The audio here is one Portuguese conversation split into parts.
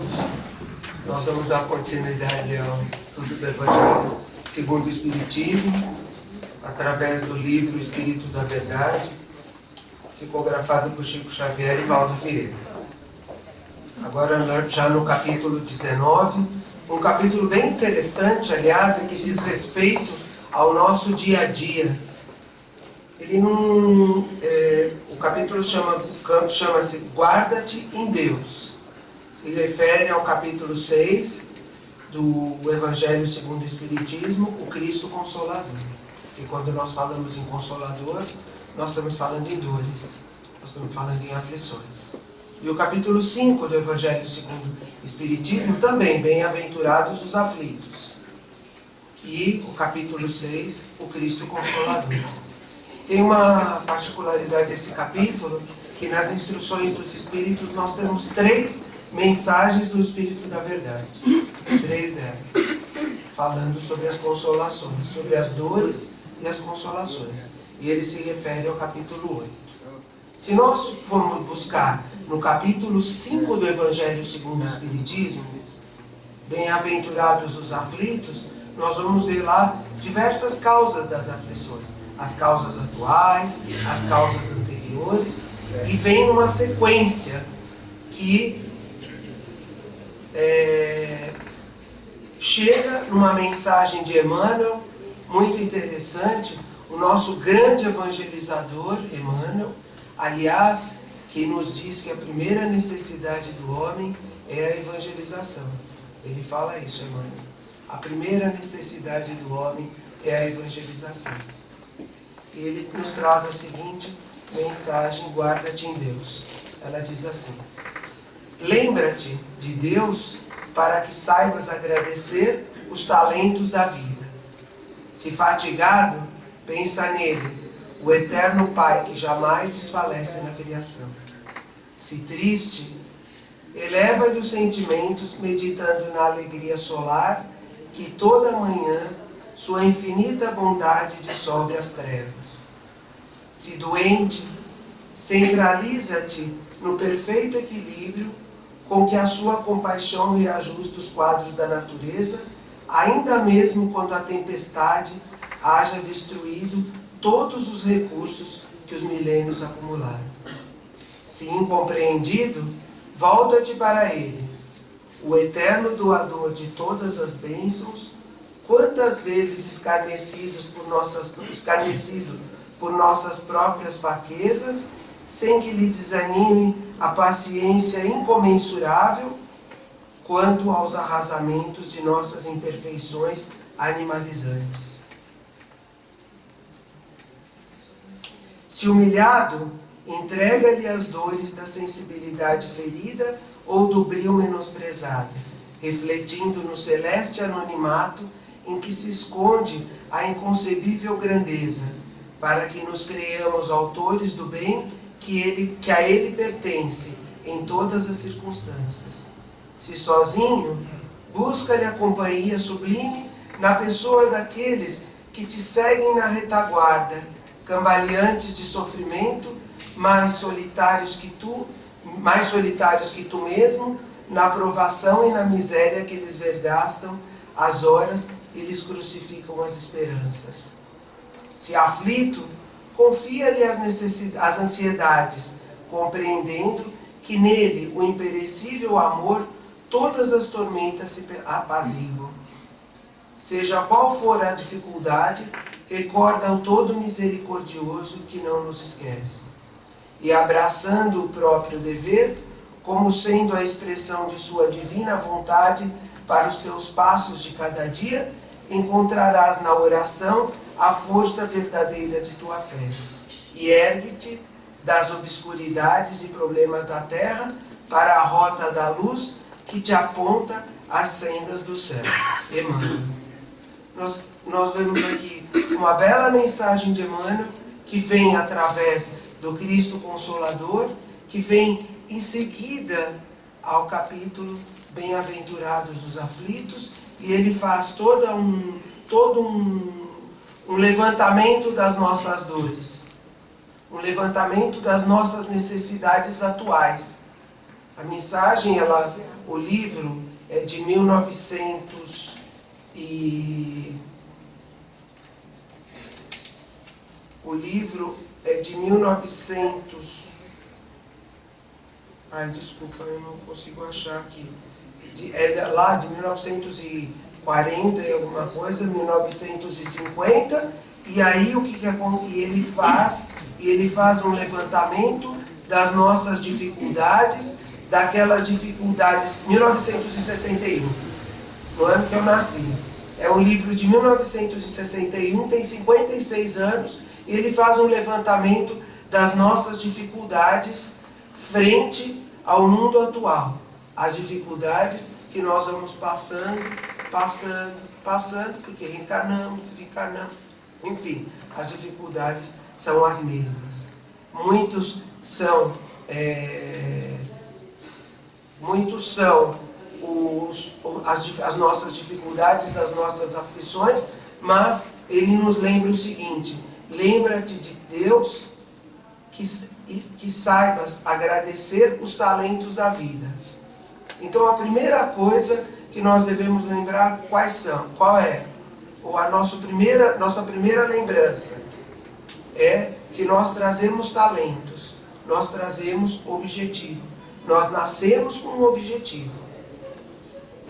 Nós vamos dar continuidade ao estudo do Evangelho segundo o Espiritismo, através do livro Espírito da Verdade, psicografado por Chico Xavier e Valdo Pereira. Agora já no capítulo 19, um capítulo bem interessante, aliás, que diz respeito ao nosso dia a dia. Ele não, o capítulo chama-se Guarda-te em Deus. Se refere ao capítulo 6 do Evangelho segundo o Espiritismo, o Cristo Consolador. E quando nós falamos em Consolador, nós estamos falando em dores, nós estamos falando em aflições. E o capítulo 5 do Evangelho segundo o Espiritismo também, Bem-aventurados os aflitos. E o capítulo 6, o Cristo Consolador. Tem uma particularidade desse capítulo, que nas instruções dos Espíritos nós temos 3 mensagens do Espírito da Verdade. 3 delas. Falando sobre as consolações, sobre as dores e as consolações. E ele se refere ao capítulo 8. Se nós formos buscar no capítulo 5 do Evangelho segundo o Espiritismo, Bem-aventurados os aflitos, nós vamos ver lá diversas causas das aflições. As causas atuais, as causas anteriores, e vem numa sequência que chega numa mensagem de Emmanuel, muito interessante, o nosso grande evangelizador, Emmanuel, aliás, que nos diz que a primeira necessidade do homem é a evangelização. Ele fala isso, Emmanuel. A primeira necessidade do homem é a evangelização. E ele nos traz a seguinte mensagem, guarda-te em Deus. Ela diz assim: lembra-te de Deus para que saibas agradecer os talentos da vida. Se fatigado, pensa nele, o eterno Pai que jamais desfalece na criação. Se triste, eleva-lhe os sentimentos meditando na alegria solar que toda manhã sua infinita bondade dissolve as trevas. Se doente, centraliza-te no perfeito equilíbrio com que a sua compaixão reajusta os quadros da natureza, ainda mesmo quando a tempestade haja destruído todos os recursos que os milênios acumularam. Se incompreendido, volta-te para ele, o eterno doador de todas as bênçãos. Quantas vezes escarnecido por nossas próprias fraquezas, sem que lhe desanime a paciência incomensurável, quanto aos arrasamentos de nossas imperfeições animalizantes. Se humilhado, entrega-lhe as dores da sensibilidade ferida ou do brio menosprezado, refletindo no celeste anonimato em que se esconde a inconcebível grandeza, para que nos creiamos autores do bem que a ele pertence em todas as circunstâncias. Se sozinho, busca-lhe a companhia sublime na pessoa daqueles que te seguem na retaguarda, cambaleantes de sofrimento, mais solitários que tu mesmo, na provação e na miséria que lhes vergastam as horas e lhes crucificam as esperanças. Se aflito, confia-lhe as ansiedades, compreendendo que nele o imperecível amor todas as tormentas se apaziguam. Seja qual for a dificuldade, recorda o todo misericordioso que não nos esquece. E abraçando o próprio dever, como sendo a expressão de sua divina vontade para os teus passos de cada dia, encontrarás na oração a força verdadeira de tua fé. E ergue-te das obscuridades e problemas da terra para a rota da luz que te aponta às sendas do céu. Emmanuel. Nós vemos aqui uma bela mensagem de Emmanuel, que vem através do Cristo Consolador, que vem em seguida ao capítulo Bem-aventurados os aflitos, e ele faz todo um levantamento das nossas dores, um levantamento das nossas necessidades atuais, A mensagem, o livro é de 1900 e... O livro é de 1900... Ai, desculpa, eu não consigo achar aqui. Lá de 1940 e alguma coisa, 1950, e aí o que ele faz? Ele faz um levantamento das nossas dificuldades, daquelas dificuldades, 1961, no ano que eu nasci. É um livro de 1961, tem 56 anos, e ele faz um levantamento das nossas dificuldades frente ao mundo atual. As dificuldades que nós vamos passando, porque reencarnamos, desencarnamos, enfim, as dificuldades são as mesmas. Muitos são as nossas dificuldades, as nossas aflições, mas ele nos lembra o seguinte: lembra-te de Deus, que saibas agradecer os talentos da vida. Então a primeira coisa que nós devemos lembrar qual é? Ou a nossa primeira lembrança é que nós trazemos talentos, nós trazemos objetivo. Nós nascemos com um objetivo.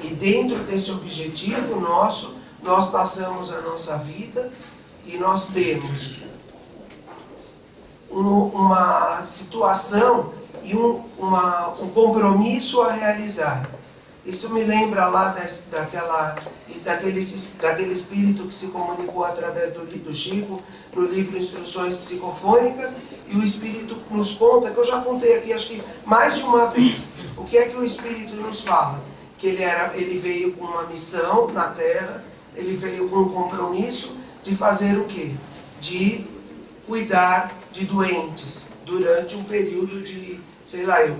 E dentro desse objetivo nosso, nós passamos a nossa vida e nós temos uma situação e um compromisso a realizar. Isso me lembra lá daquele espírito que se comunicou através do Chico, no livro Instruções Psicofônicas, e o espírito nos conta, que eu já contei aqui acho que mais de uma vez, o que é que o espírito nos fala? Que ele veio com uma missão na Terra, ele veio com um compromisso de fazer o quê? De cuidar de doentes durante um período de,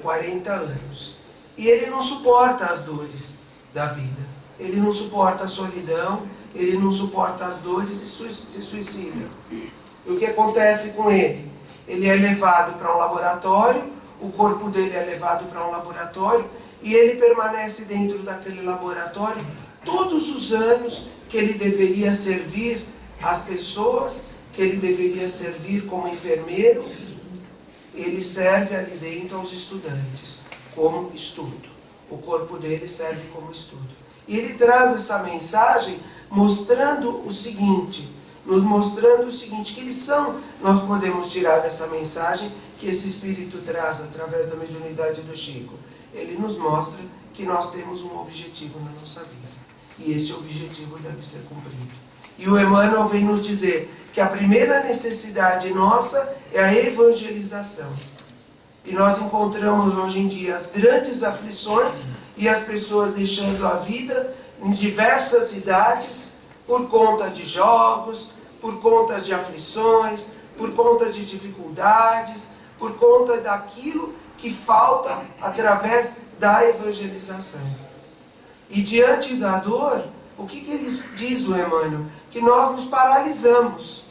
40 anos. E ele não suporta as dores da vida. Ele não suporta a solidão, ele não suporta as dores e se suicida. E o que acontece com ele? Ele é levado para um laboratório, o corpo dele é levado para um laboratório e ele permanece dentro daquele laboratório todos os anos que ele deveria servir as pessoas, que ele deveria servir como enfermeiro. Ele serve ali dentro aos estudantes, como estudo. O corpo dele serve como estudo. E ele traz essa mensagem mostrando o seguinte, que lição nós podemos tirar dessa mensagem que esse Espírito traz através da mediunidade do Chico. Ele nos mostra que nós temos um objetivo na nossa vida. E esse objetivo deve ser cumprido. E o Emmanuel vem nos dizer que a primeira necessidade nossa é a evangelização. E nós encontramos hoje em dia as grandes aflições e as pessoas deixando a vida em diversas idades por conta de jogos, por conta de aflições, por conta de dificuldades, por conta daquilo que falta através da evangelização. E diante da dor, o que ele diz, o Emmanuel? Que nós nos paralisamos.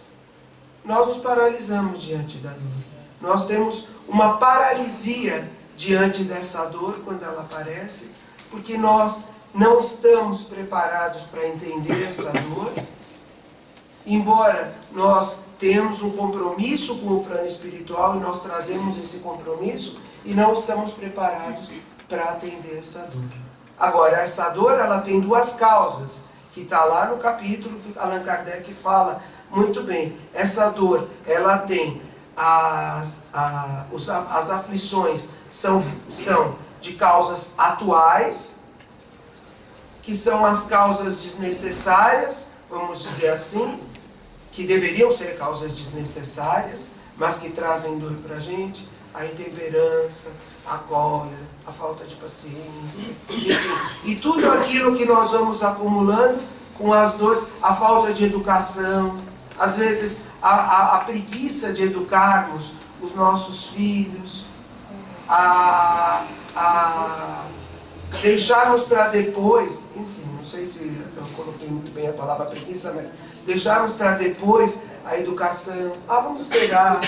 Nós nos paralisamos diante da dor. Nós temos uma paralisia diante dessa dor quando ela aparece, porque nós não estamos preparados para entender essa dor, embora nós tenhamos um compromisso com o plano espiritual e nós trazemos esse compromisso e não estamos preparados para atender essa dor. Agora, essa dor ela tem duas causas, que está lá no capítulo que Allan Kardec fala muito bem. Essa dor, ela tem as aflições são de causas atuais, que são as causas desnecessárias, vamos dizer assim, que deveriam ser causas desnecessárias, mas que trazem dor para a gente. A intemperança, a cólera, a falta de paciência, enfim, e tudo aquilo que nós vamos acumulando com as dores, a falta de educação, às vezes a preguiça de educarmos os nossos filhos, a deixarmos para depois, enfim, não sei se eu coloquei muito bem a palavra preguiça, mas deixarmos para depois a educação. Vamos esperar,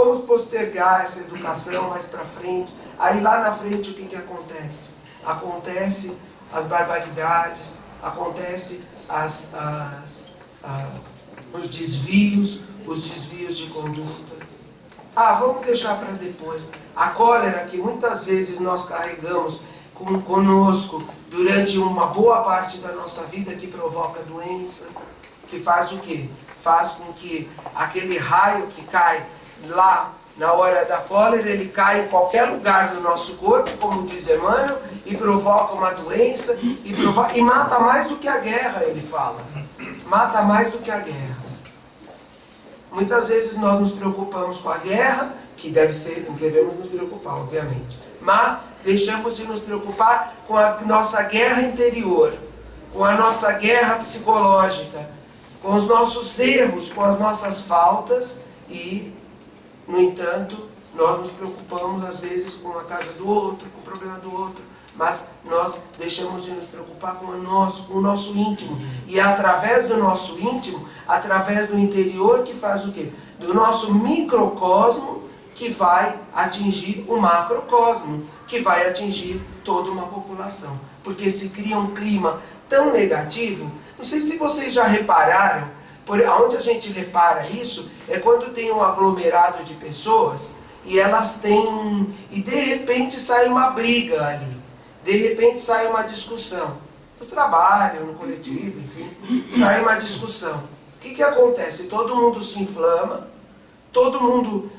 vamos postergar essa educação mais para frente. Aí lá na frente o que acontece? Acontece as barbaridades, acontece os desvios de conduta. Vamos deixar para depois. A cólera que muitas vezes nós carregamos conosco durante uma boa parte da nossa vida, que provoca doença, que faz o quê? Faz com que aquele raio que cai lá na hora da cólera, ele cai em qualquer lugar do nosso corpo, como diz Emmanuel, e provoca uma doença, e mata mais do que a guerra, ele fala. Mata mais do que a guerra. Muitas vezes nós nos preocupamos com a guerra, que devemos nos preocupar, obviamente. Mas deixamos de nos preocupar com a nossa guerra interior, com a nossa guerra psicológica, com os nossos erros, com as nossas faltas e, no entanto, nós nos preocupamos às vezes com a casa do outro, com o problema do outro, mas nós deixamos de nos preocupar com o nosso íntimo. E é através do nosso íntimo, através do interior, que faz o quê? Do nosso microcosmo, que vai atingir o macrocosmo, que vai atingir toda uma população. Porque se cria um clima tão negativo. Não sei se vocês já repararam, onde a gente repara isso, é quando tem um aglomerado de pessoas, e elas têm, e de repente sai uma briga ali. De repente sai uma discussão. No trabalho, no coletivo, enfim, sai uma discussão. O que acontece? Todo mundo se inflama, todo mundo,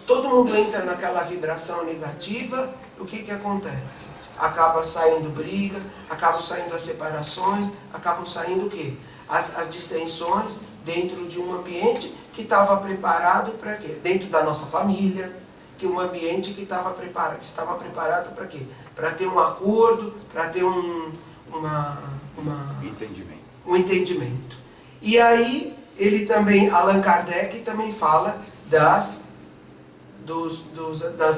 todo mundo entra naquela vibração negativa. O que acontece? Acaba saindo briga, acabam saindo as separações, acabam saindo o quê? As dissensões dentro de um ambiente que estava preparado para quê? Dentro da nossa família, que um ambiente que estava preparado para quê? Para ter um acordo, para ter um entendimento. E aí, Allan Kardec também fala das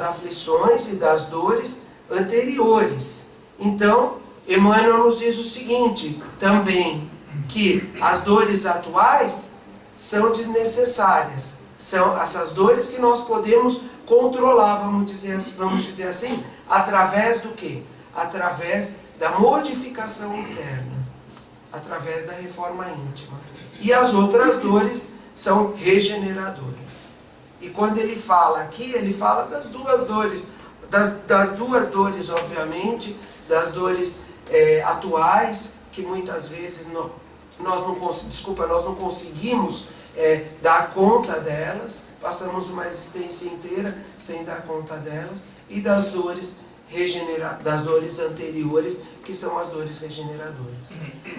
aflições e das dores anteriores. Então, Emmanuel nos diz o seguinte, também, que as dores atuais são desnecessárias. São essas dores que nós podemos controlar, vamos dizer assim, através do quê? Através da modificação interna, através da reforma íntima. E as outras dores são regeneradoras. E quando ele fala aqui, ele fala das duas dores, das duas dores, obviamente, das dores atuais, que muitas vezes nós não conseguimos dar conta delas, passamos uma existência inteira sem dar conta delas, e das dores anteriores, que são as dores regeneradoras.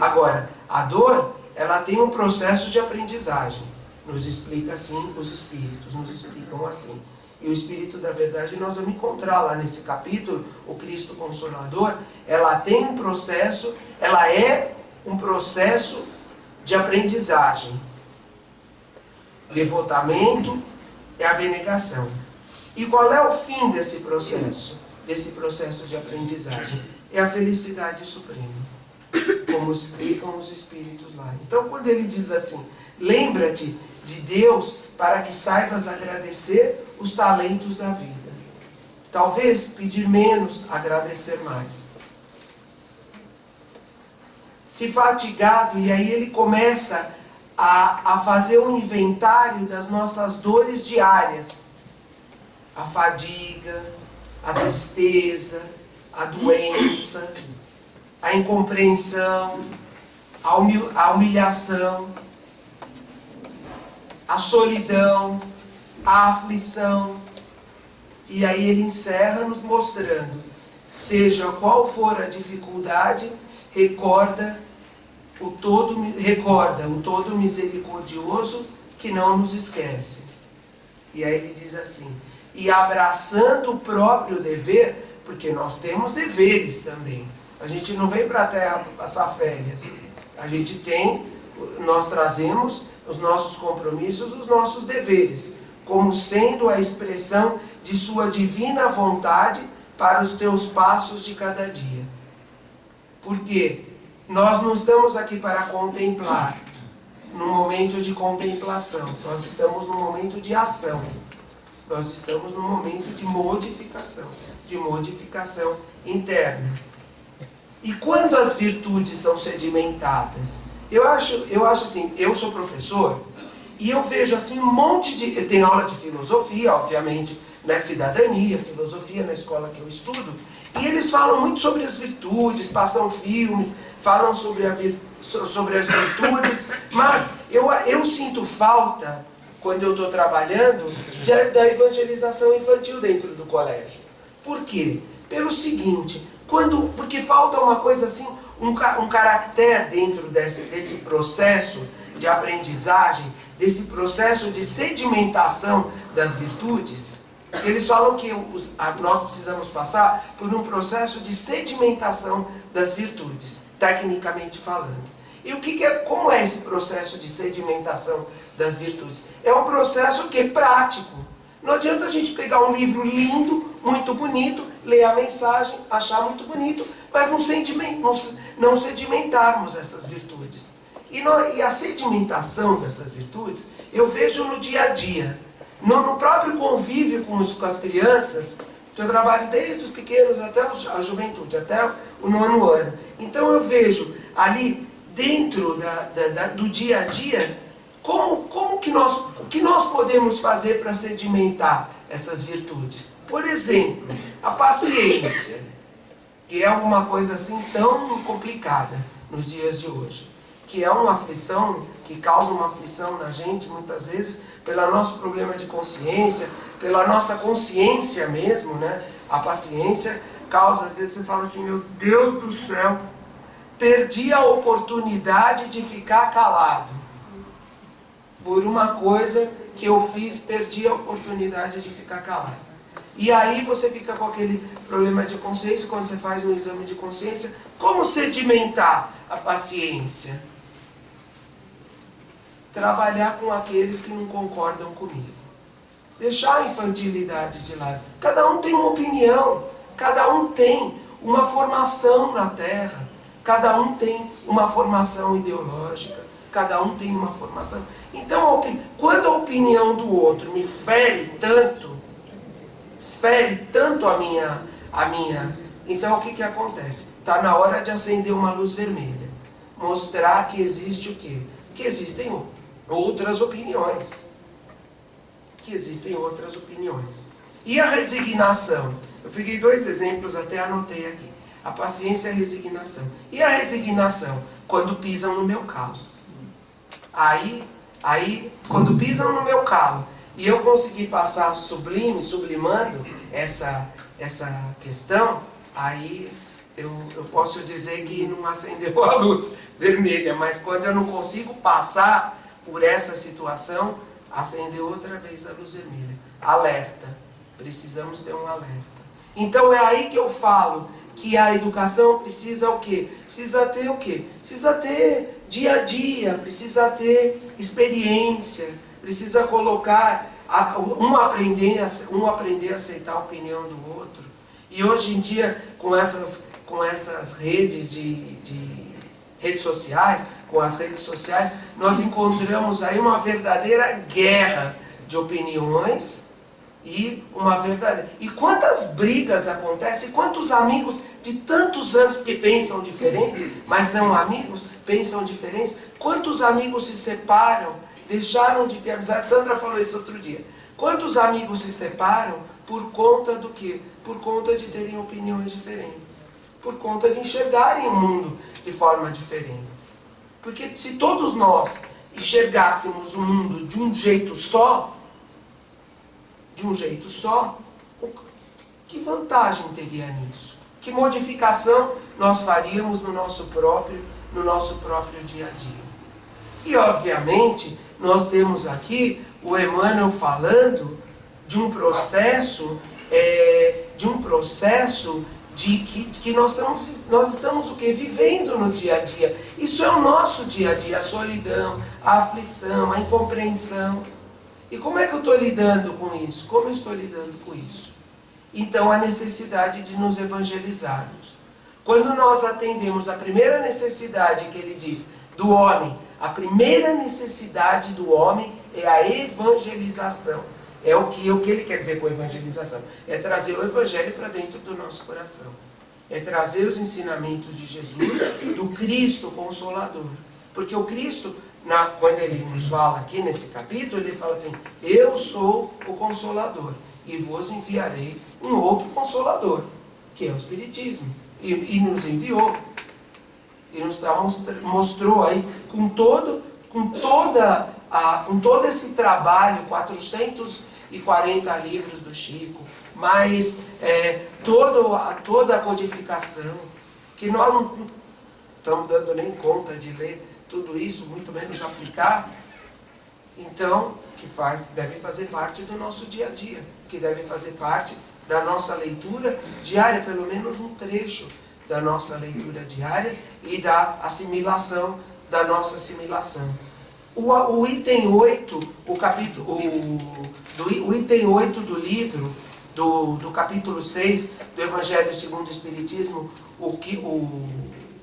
Agora, a dor, ela tem um processo de aprendizagem. Nos explica assim, os espíritos nos explicam assim. E o Espírito da Verdade, nós vamos encontrar lá nesse capítulo, o Cristo Consolador, ela tem um processo, ela é um processo de aprendizagem. Devotamento é abnegação. E qual é o fim desse processo de aprendizagem? É a felicidade suprema, como explicam os Espíritos lá. Então, quando ele diz assim, lembra-te de Deus para que saibas agradecer os talentos da vida. Talvez pedir menos, agradecer mais. Se fatigado, e aí ele começa a fazer um inventário das nossas dores diárias. A fadiga, a tristeza, a doença, a incompreensão, a humilhação, a solidão, a aflição. E aí ele encerra nos mostrando, seja qual for a dificuldade, recorda o todo misericordioso que não nos esquece. E aí ele diz assim, e abraçando o próprio dever, porque nós temos deveres também. A gente não vem para a Terra passar férias. Nós trazemos os nossos compromissos, os nossos deveres, como sendo a expressão de sua divina vontade para os teus passos de cada dia. Porque nós não estamos aqui para contemplar, no momento de contemplação, nós estamos no momento de ação, nós estamos no momento de modificação interna. E quando as virtudes são sedimentadas? Eu acho assim, eu sou professor, e eu vejo assim um monte de... Eu tenho aula de filosofia, obviamente, na cidadania, filosofia na escola que eu estudo, e eles falam muito sobre as virtudes, passam filmes, falam sobre as virtudes, mas eu sinto falta, quando eu estou trabalhando, da evangelização infantil dentro do colégio. Por quê? Pelo seguinte, porque falta uma coisa assim, um caractere dentro desse processo de aprendizagem, desse processo de sedimentação das virtudes. Eles falam que nós precisamos passar por um processo de sedimentação das virtudes, tecnicamente falando. E como é esse processo de sedimentação das virtudes? É um processo que é prático. Não adianta a gente pegar um livro lindo, muito bonito, ler a mensagem, achar muito bonito, mas não sedimentarmos essas virtudes. E a sedimentação dessas virtudes, eu vejo no dia a dia, no próprio convívio com as crianças, que eu trabalho desde os pequenos até a juventude, até o 9º ano. Então eu vejo ali, dentro do dia a dia, o que nós podemos fazer para sedimentar essas virtudes. Por exemplo, a paciência, que é uma coisa assim tão complicada nos dias de hoje, que é uma aflição, que causa uma aflição na gente, muitas vezes, pelo nosso problema de consciência, pela nossa consciência mesmo, né? A paciência causa, às vezes você fala assim, meu Deus do céu, perdi a oportunidade de ficar calado. Por uma coisa que eu fiz, perdi a oportunidade de ficar calado. E aí você fica com aquele problema de consciência, quando você faz um exame de consciência, como sedimentar a paciência? Trabalhar com aqueles que não concordam comigo. Deixar a infantilidade de lado. Cada um tem uma opinião, cada um tem uma formação na Terra, cada um tem uma formação ideológica, cada um tem uma formação. Então, quando a opinião do outro me fere tanto a minha... Então, o que acontece? Está na hora de acender uma luz vermelha. Mostrar que existe o quê? Que existem outras opiniões. Que existem outras opiniões. E a resignação? Eu peguei 2 exemplos, até anotei aqui. A paciência e a resignação. E a resignação? Quando pisam no meu calo. Aí, quando pisam no meu calo, e eu consegui passar sublimando essa questão, aí eu posso dizer que não acendeu a luz vermelha, mas quando eu não consigo passar por essa situação, acendeu outra vez a luz vermelha. Alerta. Precisamos ter um alerta. Então é aí que eu falo que a educação precisa o quê? Precisa ter o quê? Precisa ter dia a dia, precisa ter experiência, precisa colocar, um aprender a aceitar a opinião do outro. E hoje em dia, com essas redes redes sociais, com as redes sociais, nós encontramos aí uma verdadeira guerra de opiniões e uma verdadeira... E quantas brigas acontecem, quantos amigos de tantos anos que pensam diferente, mas são amigos, pensam diferentes, quantos amigos se separam, deixaram de ter amizade. Sandra falou isso outro dia. Quantos amigos se separam por conta do quê? Por conta de terem opiniões diferentes. Por conta de enxergarem o mundo de forma diferente. Porque se todos nós enxergássemos o mundo de um jeito só, que vantagem teria nisso? Que modificação nós faríamos no nosso próprio dia a dia? E, obviamente, nós temos aqui o Emmanuel falando de um processo de que nós estamos o quê? Vivendo no dia a dia. Isso é o nosso dia a dia, a solidão, a aflição, a incompreensão. E como é que eu estou lidando com isso? Como eu estou lidando com isso? Então, a necessidade de nos evangelizarmos. Quando nós atendemos a primeira necessidade que ele diz, do homem, A primeira necessidade do homem é a evangelização. É o que ele quer dizer com evangelização. É trazer o evangelho para dentro do nosso coração. É trazer os ensinamentos de Jesus, do Cristo Consolador. Porque o Cristo, quando ele nos fala aqui nesse capítulo, ele fala assim: eu sou o Consolador e vos enviarei um outro Consolador, que é o Espiritismo. E nos enviou. E nos mostrou aí com todo esse trabalho, 440 livros do Chico, mais toda a codificação, que nós não estamos dando nem conta de ler tudo isso, muito menos aplicar. Então, deve fazer parte do nosso dia a dia, que deve fazer parte da nossa leitura diária, pelo menos um trecho da nossa leitura diária e da assimilação, da nossa assimilação. O item 8, o item 8 do livro, do capítulo 6 do Evangelho segundo o Espiritismo, o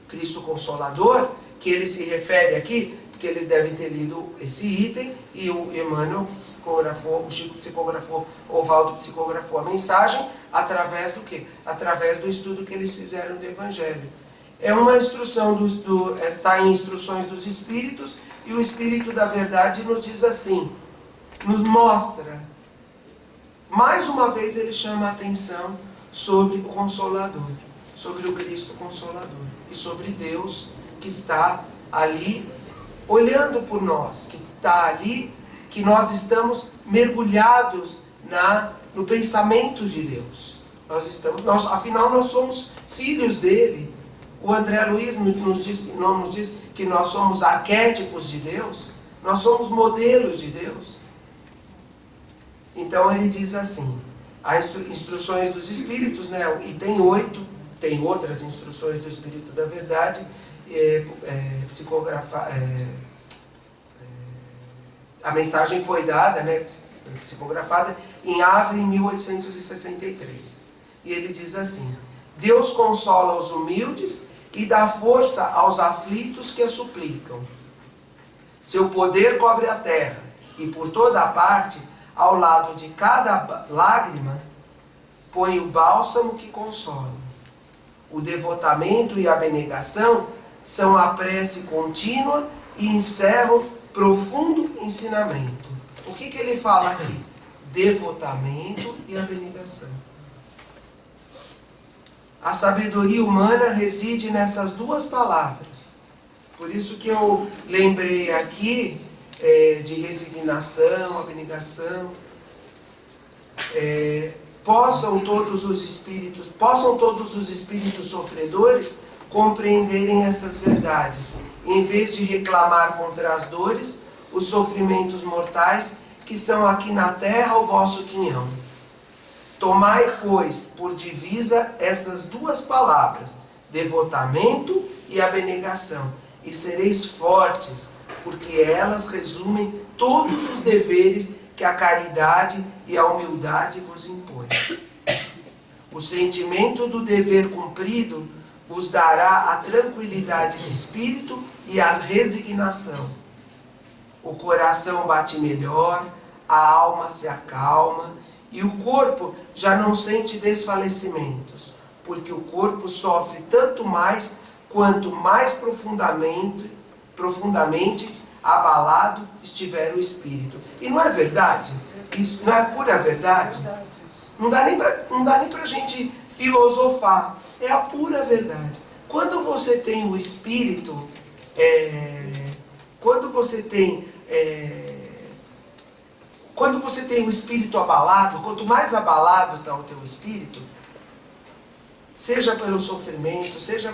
Cristo Consolador, que ele se refere aqui, porque eles devem ter lido esse item, e o Emmanuel psicografou, o Chico psicografou, o Valdo psicografou a mensagem, através do quê? Através do estudo que eles fizeram do Evangelho. É uma instrução, está em Instruções dos Espíritos, e o Espírito da Verdade nos diz assim, nos mostra, mais uma vez ele chama a atenção sobre o Consolador, sobre o Cristo Consolador, e sobre Deus que está ali, olhando por nós, que está ali, que nós estamos mergulhados no pensamento de Deus. Afinal, nós somos filhos dele. O André Luiz nos diz que nós somos arquétipos de Deus, nós somos modelos de Deus. Então ele diz assim, as Instruções dos Espíritos, né, item 8, tem outras instruções do Espírito da Verdade, a mensagem foi dada, né, psicografada em Havre, em 1863. E ele diz assim: Deus consola os humildes e dá força aos aflitos que a suplicam. Seu poder cobre a terra, e por toda a parte, ao lado de cada lágrima, põe o bálsamo que consola. O devotamento e a abnegação são a prece contínua e encerram profundo ensinamento. O que ele fala aqui? Devotamento e abnegação. A sabedoria humana reside nessas duas palavras. Por isso que eu lembrei aqui de resignação, abnegação. Possam todos os espíritos sofredores compreenderem estas verdades, em vez de reclamar contra as dores, os sofrimentos mortais, que são aqui na terra o vosso quinhão. Tomai, pois, por divisa essas duas palavras, devotamento e abnegação, e sereis fortes, porque elas resumem todos os deveres que a caridade e a humildade vos impõem. O sentimento do dever cumprido vos dará a tranquilidade de espírito e a resignação. O coração bate melhor, a alma se acalma, e o corpo já não sente desfalecimentos, porque o corpo sofre tanto mais quanto mais profundamente abalado estiver o espírito. E não é verdade? Isso não é pura verdade? Não dá nem para a gente filosofar. É a pura verdade. Quando você tem o espírito, quando você tem o espírito abalado, quanto mais abalado está o teu espírito, seja pelo sofrimento, seja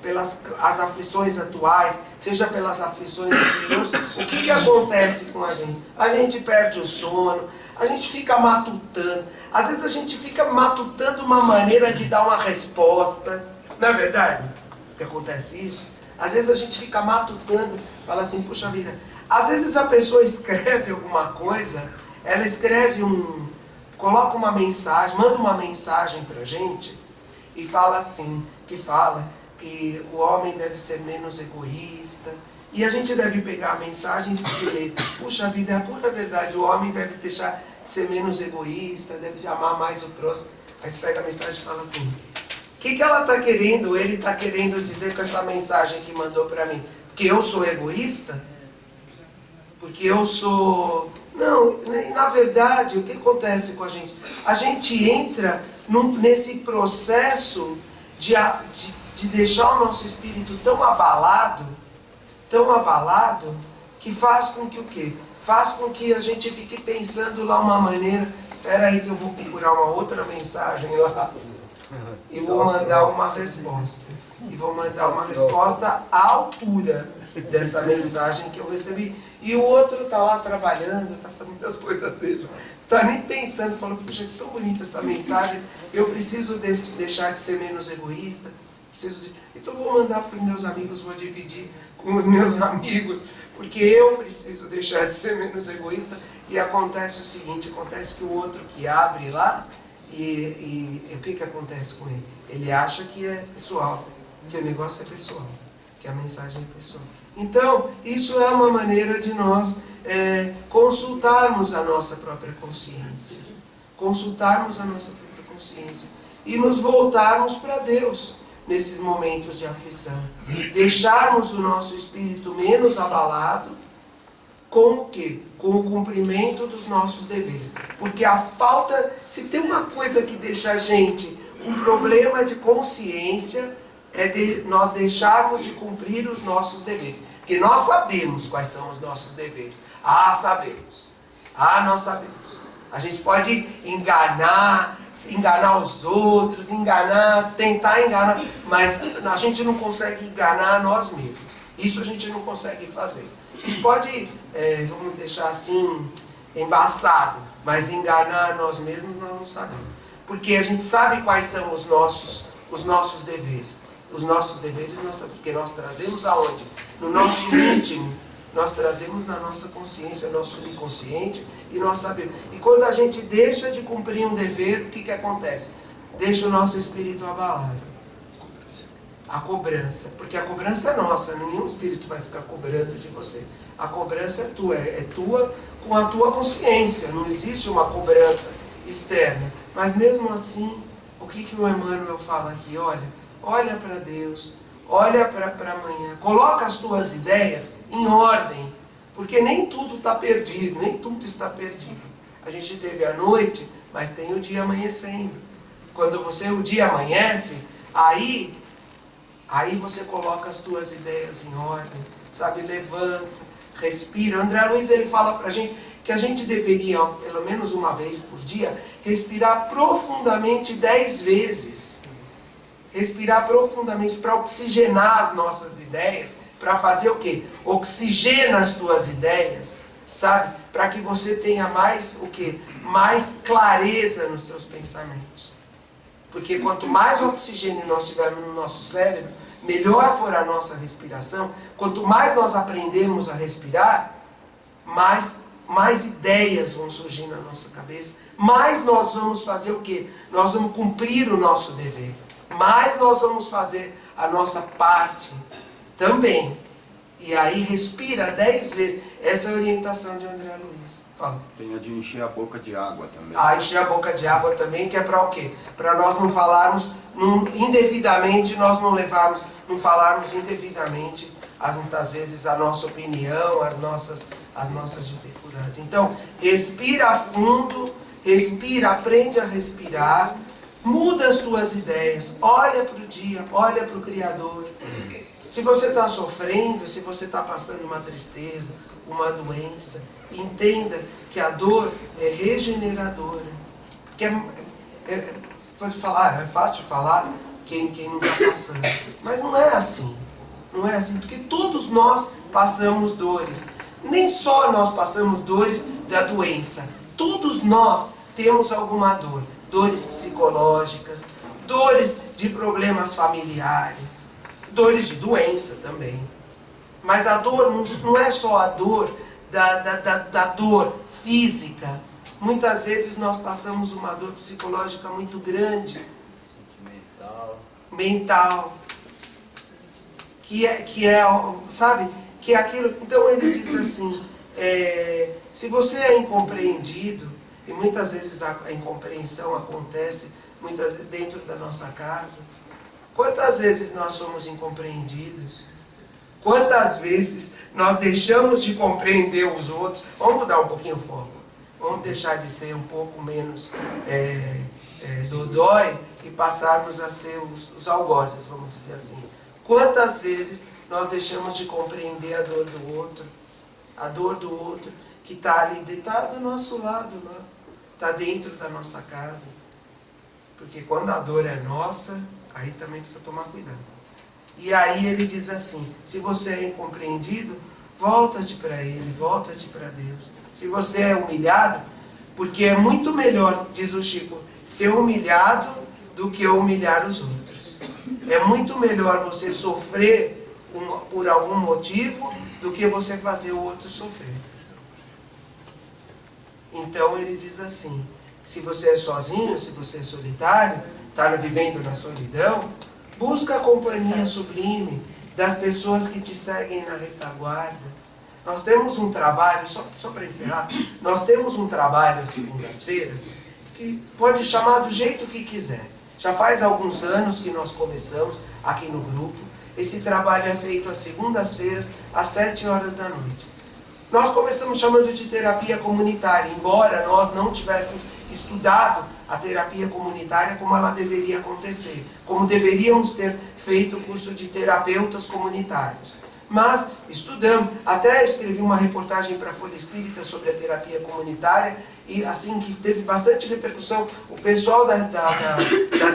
pelas aflições atuais, seja pelas aflições anteriores, o que acontece com a gente? A gente perde o sono, a gente fica matutando. Às vezes a gente fica matutando uma maneira de dar uma resposta. Não é verdade que acontece isso? Às vezes a gente fica matutando, fala assim, puxa vida. Às vezes a pessoa escreve alguma coisa, ela coloca uma mensagem, manda uma mensagem pra gente, e fala assim, que o homem deve ser menos egoísta, E a gente deve pegar a mensagem e ler, puxa, a vida é a pura verdade, o homem deve deixar de ser menos egoísta, deve amar mais o próximo. Aí você pega a mensagem e fala assim, o que ela está querendo, ele está querendo dizer com essa mensagem que mandou para mim? Porque eu sou egoísta? Porque eu sou... Não, na verdade, o que acontece com a gente? A gente entra nesse processo de deixar o nosso espírito tão abalado, que faz com que o quê? Faz com que a gente fique pensando lá uma maneira, espera aí que eu vou procurar uma outra mensagem lá, e vou mandar uma resposta. E vou mandar uma resposta à altura dessa mensagem que eu recebi. E o outro está lá trabalhando, está fazendo as coisas dele. Não está nem pensando, falando, puxa, que tão bonita essa mensagem, eu preciso deixar de ser menos egoísta. Então eu vou mandar para os meus amigos, vou dividir com os meus amigos, porque eu preciso deixar de ser menos egoísta. E acontece o seguinte, acontece que o outro que abre lá, e o que acontece com ele? Ele acha que é pessoal, que o negócio é pessoal, que a mensagem é pessoal. Então, isso é uma maneira de nós consultarmos a nossa própria consciência. Consultarmos a nossa própria consciência. E nos voltarmos para Deus nesses momentos de aflição. Deixarmos o nosso espírito menos abalado com o quê? Com o cumprimento dos nossos deveres. Porque a falta, se tem uma coisa que deixa a gente um problema de consciência, é de nós deixarmos de cumprir os nossos deveres. Porque nós sabemos quais são os nossos deveres. Sabemos. Nós sabemos. A gente pode enganar os outros, tentar enganar, mas a gente não consegue enganar nós mesmos. Isso a gente não consegue fazer. A gente pode, vamos deixar assim, embaçado, mas enganar nós mesmos nós não sabemos. Porque a gente sabe quais são os nossos deveres. Os nossos deveres, porque nós trazemos aonde? No nosso íntimo, nós trazemos na nossa consciência, no nosso subconsciente, e nós sabemos. E quando a gente deixa de cumprir um dever, o que acontece? Deixa o nosso espírito abalado. A cobrança. Porque a cobrança é nossa, nenhum espírito vai ficar cobrando de você. A cobrança é tua com a tua consciência, não existe uma cobrança externa. Mas mesmo assim, o que o Emmanuel fala aqui? Olha para Deus, olha para amanhã, coloca as tuas ideias em ordem, porque nem tudo está perdido, nem tudo está perdido. A gente teve a noite, mas tem o dia amanhecendo. Quando o dia amanhece, aí você coloca as tuas ideias em ordem, sabe, levanta, respira. André Luiz, ele fala para a gente que a gente deveria, pelo menos uma vez por dia, respirar profundamente 10 vezes. Respirar profundamente para oxigenar as nossas ideias, para fazer o quê? Oxigena as tuas ideias, sabe? Para que você tenha mais o quê? Mais clareza nos teus pensamentos. Porque quanto mais oxigênio nós tivermos no nosso cérebro, melhor for a nossa respiração. Quanto mais nós aprendemos a respirar, mais ideias vão surgir na nossa cabeça, mais nós vamos fazer o quê? Nós vamos cumprir o nosso dever. Mas nós vamos fazer a nossa parte também. E aí respira 10 vezes. Essa é a orientação de André Luiz. Fala. Tem a de encher a boca de água também. Encher a boca de água também, que é para o quê? Para nós não falarmos indevidamente, nós não falarmos indevidamente, muitas vezes, a nossa opinião, as nossas dificuldades. Então, respira fundo, aprende a respirar. Muda as tuas ideias, olha para o dia, olha para o Criador. Se você está sofrendo, se você está passando uma tristeza, uma doença, entenda que a dor é regeneradora. Que é fácil de falar quem não está passando. Mas não é assim. Não é assim, porque todos nós passamos dores. Nem só nós passamos dores da doença. Todos nós temos alguma dor. Dores psicológicas, dores de problemas familiares, dores de doença também. Mas a dor não é só a dor da dor física. Muitas vezes nós passamos uma dor psicológica muito grande. Mental. Que que aquilo... Então ele diz assim, se você é incompreendido, e muitas vezes a incompreensão acontece muitas vezes dentro da nossa casa, quantas vezes nós somos incompreendidos? Quantas vezes nós deixamos de compreender os outros? Vamos mudar um pouquinho o foco. Vamos deixar de ser um pouco menos dodói e passarmos a ser os algozes, vamos dizer assim. Quantas vezes nós deixamos de compreender a dor do outro, que está ali, está do nosso lado, está dentro da nossa casa. Porque quando a dor é nossa, aí também precisa tomar cuidado. E aí ele diz assim, se você é incompreendido, volta-te para Ele, volta-te para Deus. Se você é humilhado, porque é muito melhor, diz o Chico, ser humilhado do que humilhar os outros. É muito melhor você sofrer por algum motivo do que você fazer o outro sofrer. Então ele diz assim, se você é sozinho, se você é solitário, está vivendo na solidão, busca a companhia sublime das pessoas que te seguem na retaguarda. Nós temos um trabalho, só para encerrar, nós temos um trabalho às segundas-feiras que pode chamar do jeito que quiser. Já faz alguns anos que nós começamos aqui no grupo. Esse trabalho é feito às segundas-feiras, às 7 horas da noite. Nós começamos chamando de terapia comunitária, embora nós não tivéssemos estudado a terapia comunitária como ela deveria acontecer, como deveríamos ter feito o curso de terapeutas comunitários. Mas estudamos, até escrevi uma reportagem para a Folha Espírita sobre a terapia comunitária, e assim que teve bastante repercussão, o pessoal da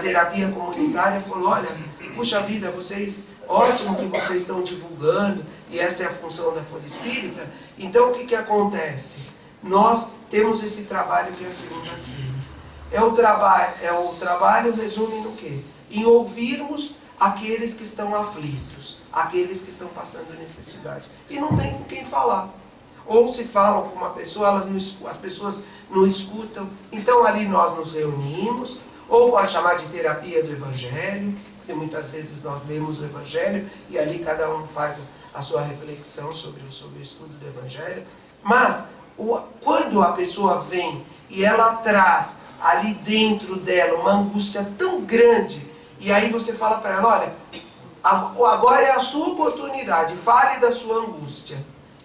terapia comunitária falou, olha, puxa vida, vocês, ótimo que vocês estão divulgando, e essa é a função da Folha Espírita. Então o que acontece? Nós temos esse trabalho que é as segundas-feiras. O trabalho resume no quê? Em ouvirmos aqueles que estão aflitos, aqueles que estão passando necessidade. E não tem com quem falar. Ou se falam com uma pessoa, as pessoas não escutam. Então ali nós nos reunimos, ou pode chamar de terapia do Evangelho, porque muitas vezes nós lemos o Evangelho e ali cada um faz a sua reflexão sobre o estudo do Evangelho. Mas quando a pessoa vem e ela traz ali dentro dela uma angústia tão grande, e aí você fala para ela, olha, agora é a sua oportunidade, fale da sua angústia.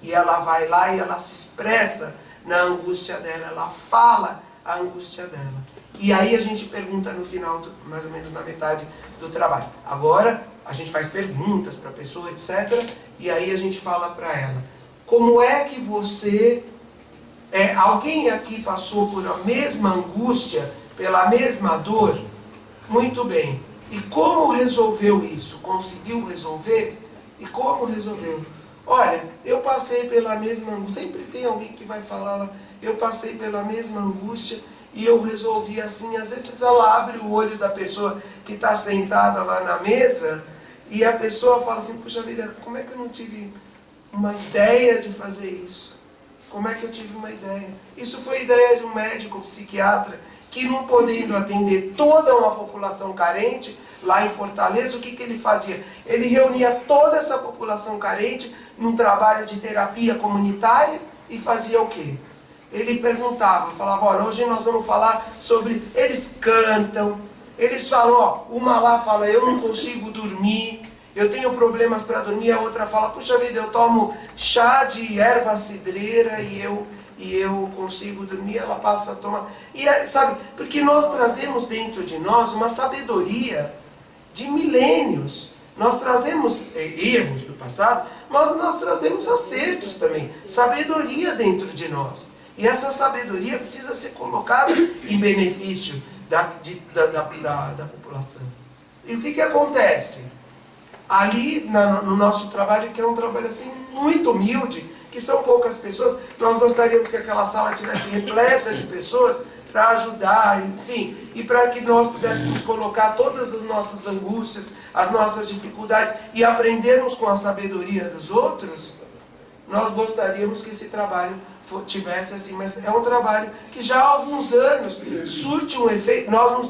E ela vai lá e ela se expressa na angústia dela, ela fala a angústia dela. E aí a gente pergunta no final, mais ou menos na metade do trabalho. Agora a gente faz perguntas para a pessoa, etc. E aí a gente fala para ela, como é que você... alguém aqui passou por a mesma angústia, pela mesma dor? Muito bem. E como resolveu isso? Conseguiu resolver? E como resolveu? Olha, eu passei pela mesma angústia. Sempre tem alguém que vai falar lá, eu passei pela mesma angústia e eu resolvi assim. Às vezes ela abre o olho da pessoa que está sentada lá na mesa e a pessoa fala assim, puxa vida, como é que eu não tive uma ideia de fazer isso? Como é que eu tive uma ideia? Isso foi ideia de um médico psiquiatra que, não podendo atender toda uma população carente, lá em Fortaleza, o que ele fazia? Ele reunia toda essa população carente num trabalho de terapia comunitária e fazia o quê? Ele perguntava, falava, olha, hoje nós vamos falar sobre... Eles cantam, eles falam, ó, uma lá fala, eu não consigo dormir, eu tenho problemas para dormir, a outra fala, puxa vida, eu tomo chá de erva cidreira e eu consigo dormir, ela passa a tomar... E sabe, porque nós trazemos dentro de nós uma sabedoria de milênios. Nós trazemos erros do passado, mas nós trazemos acertos também, sabedoria dentro de nós. E essa sabedoria precisa ser colocada em benefício da população. E o que acontece? Ali no nosso trabalho, que é um trabalho assim muito humilde, que são poucas pessoas, nós gostaríamos que aquela sala tivesse repleta de pessoas para ajudar, enfim, e para que nós pudéssemos colocar todas as nossas angústias, as nossas dificuldades e aprendermos com a sabedoria dos outros. Nós gostaríamos que esse trabalho tivesse assim, mas é um trabalho que já há alguns anos surte um efeito. Nós não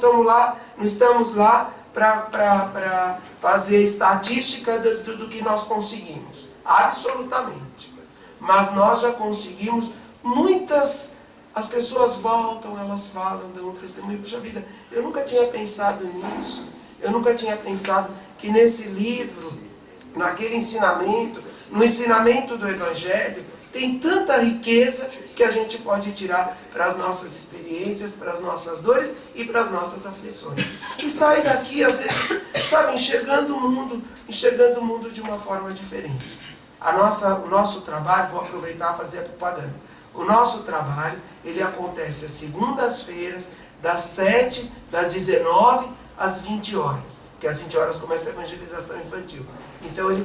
estamos lá para fazer estatística do que nós conseguimos. absolutamente. Mas nós já conseguimos muitas... As pessoas voltam, elas falam, dão um testemunho. Puxa vida, eu nunca tinha pensado nisso. Eu nunca tinha pensado que nesse livro, naquele ensinamento, no ensinamento do Evangelho, tem tanta riqueza que a gente pode tirar para as nossas experiências, para as nossas dores e para as nossas aflições. E sai daqui, às vezes, sabe, enxergando o mundo de uma forma diferente. O nosso trabalho, vou aproveitar e fazer a propaganda. O nosso trabalho, ele acontece às segundas-feiras, das 19 às 20 horas. Porque às 20 horas começa a evangelização infantil. Então ele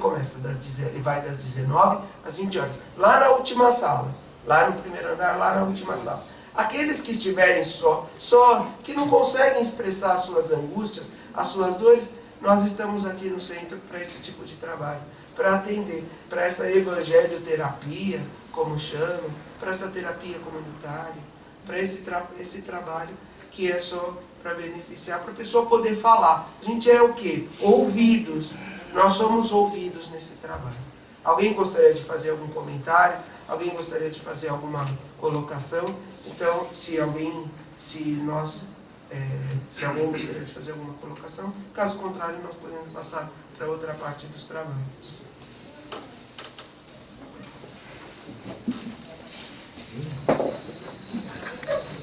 vai das 19 às 20 horas. Lá na última sala. Lá no primeiro andar, lá na última sala. Aqueles que estiverem só, que não conseguem expressar as suas angústias, as suas dores, nós estamos aqui no centro para esse tipo de trabalho. Para atender, para essa evangelioterapia, como chamam, para essa terapia comunitária, para esse trabalho que é só para beneficiar, para a pessoa poder falar. A gente é o quê? Ouvidos. Nós somos ouvidos nesse trabalho. Alguém gostaria de fazer algum comentário? Alguém gostaria de fazer alguma colocação? Então, se alguém gostaria de fazer alguma colocação, caso contrário, nós podemos passar para outra parte dos trabalhos.